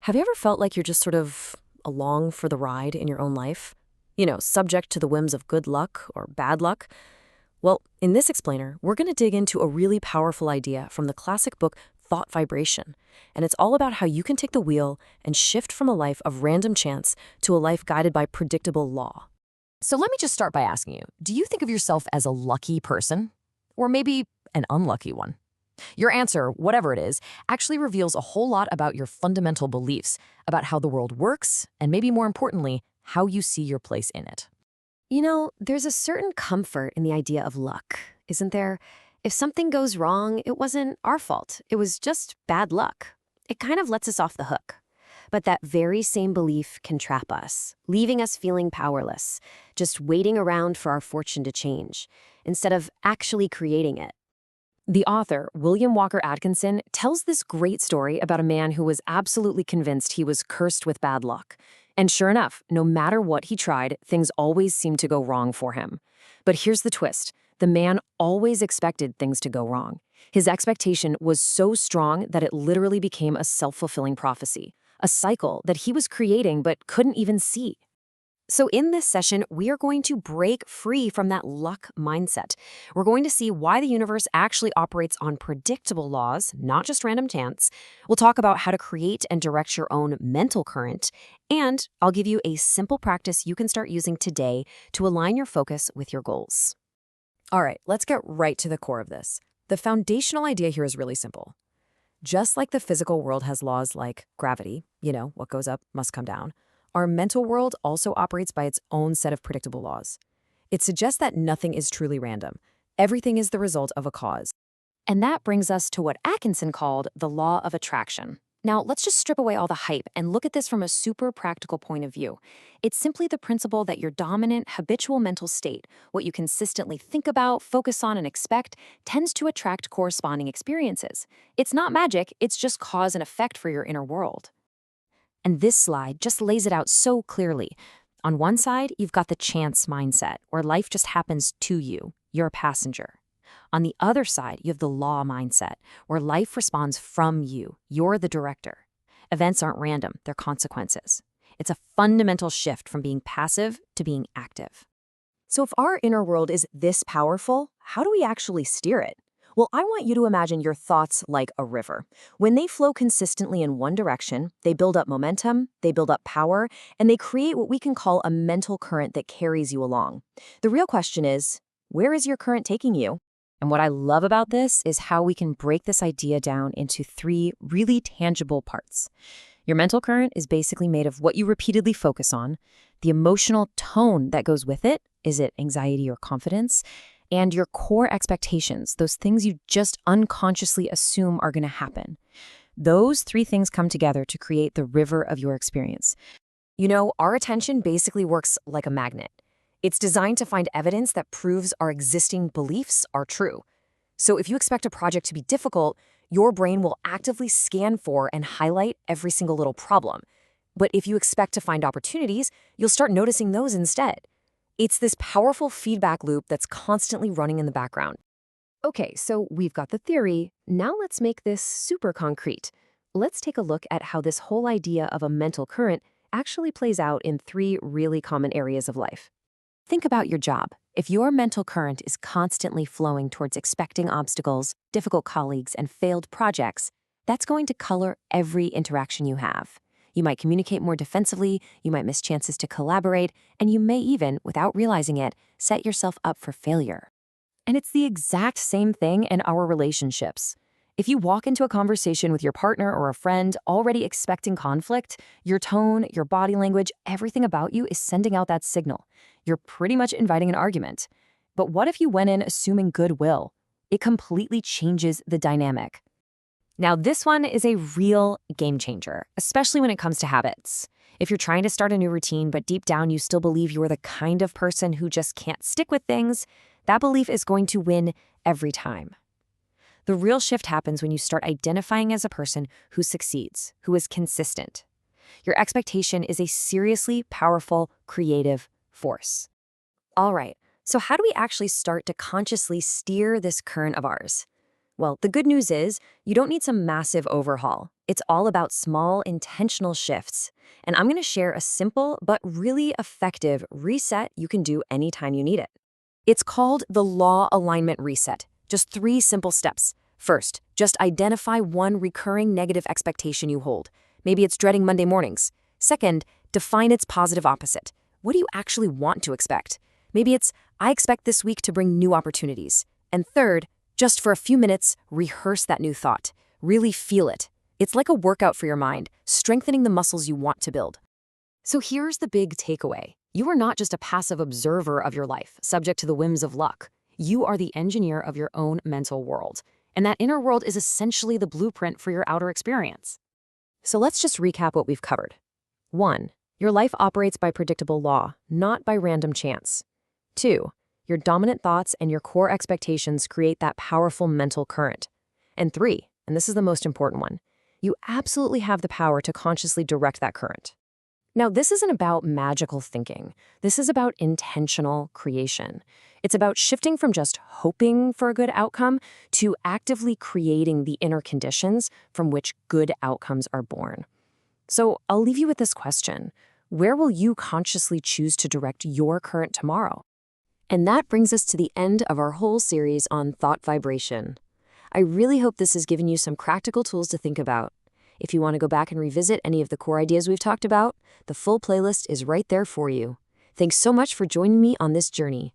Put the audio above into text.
Have you ever felt like you're just sort of along for the ride in your own life? Subject to the whims of good luck or bad luck? Well, in this explainer, we're going to dig into a really powerful idea from the classic book Thought Vibration. And it's all about how you can take the wheel and shift from a life of random chance to a life guided by predictable law. So let me just start by asking you, do you think of yourself as a lucky person? Or maybe an unlucky one? Your answer, whatever it is, actually reveals a whole lot about your fundamental beliefs, about how the world works, and maybe more importantly, how you see your place in it. There's a certain comfort in the idea of luck, isn't there? If something goes wrong, it wasn't our fault. It was just bad luck. It kind of lets us off the hook. But that very same belief can trap us, leaving us feeling powerless, just waiting around for our fortune to change, instead of actually creating it. The author, William Walker Atkinson, tells this great story about a man who was absolutely convinced he was cursed with bad luck. And sure enough, no matter what he tried, things always seemed to go wrong for him. But here's the twist. The man always expected things to go wrong. His expectation was so strong that it literally became a self-fulfilling prophecy, a cycle that he was creating but couldn't even see. So in this session, we are going to break free from that luck mindset. We're going to see why the universe actually operates on predictable laws, not just random chance. We'll talk about how to create and direct your own mental current. And I'll give you a simple practice you can start using today to align your focus with your goals. All right, let's get right to the core of this. The foundational idea here is really simple. Just like the physical world has laws like gravity, what goes up must come down, our mental world also operates by its own set of predictable laws. It suggests that nothing is truly random. Everything is the result of a cause. And that brings us to what Atkinson called the law of attraction. Now, let's just strip away all the hype and look at this from a super practical point of view. It's simply the principle that your dominant, habitual mental state, what you consistently think about, focus on, and expect, tends to attract corresponding experiences. It's not magic, it's just cause and effect for your inner world. And this slide just lays it out so clearly. On one side, you've got the chance mindset, where life just happens to you. You're a passenger. On the other side, you have the law mindset, where life responds from you. You're the director. Events aren't random, they're consequences. It's a fundamental shift from being passive to being active. So if our inner world is this powerful, how do we actually steer it? Well, I want you to imagine your thoughts like a river. When they flow consistently in one direction, they build up momentum, they build up power, and they create what we can call a mental current that carries you along. The real question is, where is your current taking you? And what I love about this is how we can break this idea down into 3 really tangible parts. Your mental current is basically made of what you repeatedly focus on, the emotional tone that goes with it, is it anxiety or confidence, and your core expectations, those things you just unconsciously assume are going to happen. Those 3 things come together to create the river of your experience. Our attention basically works like a magnet. It's designed to find evidence that proves our existing beliefs are true. So if you expect a project to be difficult, your brain will actively scan for and highlight every single little problem. But if you expect to find opportunities, you'll start noticing those instead. It's this powerful feedback loop that's constantly running in the background. Okay, so we've got the theory. Now let's make this super concrete. Let's take a look at how this whole idea of a mental current actually plays out in 3 really common areas of life. Think about your job. If your mental current is constantly flowing towards expecting obstacles, difficult colleagues, and failed projects, that's going to color every interaction you have. You might communicate more defensively, you might miss chances to collaborate, and you may even, without realizing it, set yourself up for failure. And it's the exact same thing in our relationships. If you walk into a conversation with your partner or a friend already expecting conflict, your tone, your body language, everything about you is sending out that signal. You're pretty much inviting an argument. But what if you went in assuming goodwill? It completely changes the dynamic. Now, this one is a real game changer, especially when it comes to habits. If you're trying to start a new routine, but deep down you still believe you're the kind of person who just can't stick with things, that belief is going to win every time. The real shift happens when you start identifying as a person who succeeds, who is consistent. Your expectation is a seriously powerful, creative force. All right, so how do we actually start to consciously steer this current of ours? Well, the good news is you don't need some massive overhaul. It's all about small, intentional shifts. And I'm going to share a simple but really effective reset you can do anytime you need it. It's called the Law Alignment Reset. Just 3 simple steps. First, just identify one recurring negative expectation you hold. Maybe it's dreading Monday mornings. Second, define its positive opposite. What do you actually want to expect? Maybe it's, I expect this week to bring new opportunities. And third, just for a few minutes, rehearse that new thought. Really feel it. It's like a workout for your mind, strengthening the muscles you want to build. So here's the big takeaway. You are not just a passive observer of your life, subject to the whims of luck. You are the engineer of your own mental world. And that inner world is essentially the blueprint for your outer experience. So let's just recap what we've covered. 1. Your life operates by predictable law, not by random chance. 2. Your dominant thoughts and your core expectations create that powerful mental current. And 3, and this is the most important one, you absolutely have the power to consciously direct that current. Now, this isn't about magical thinking. This is about intentional creation. It's about shifting from just hoping for a good outcome to actively creating the inner conditions from which good outcomes are born. So I'll leave you with this question. Where will you consciously choose to direct your current tomorrow? And that brings us to the end of our whole series on thought vibration. I really hope this has given you some practical tools to think about. If you want to go back and revisit any of the core ideas we've talked about, the full playlist is right there for you. Thanks so much for joining me on this journey.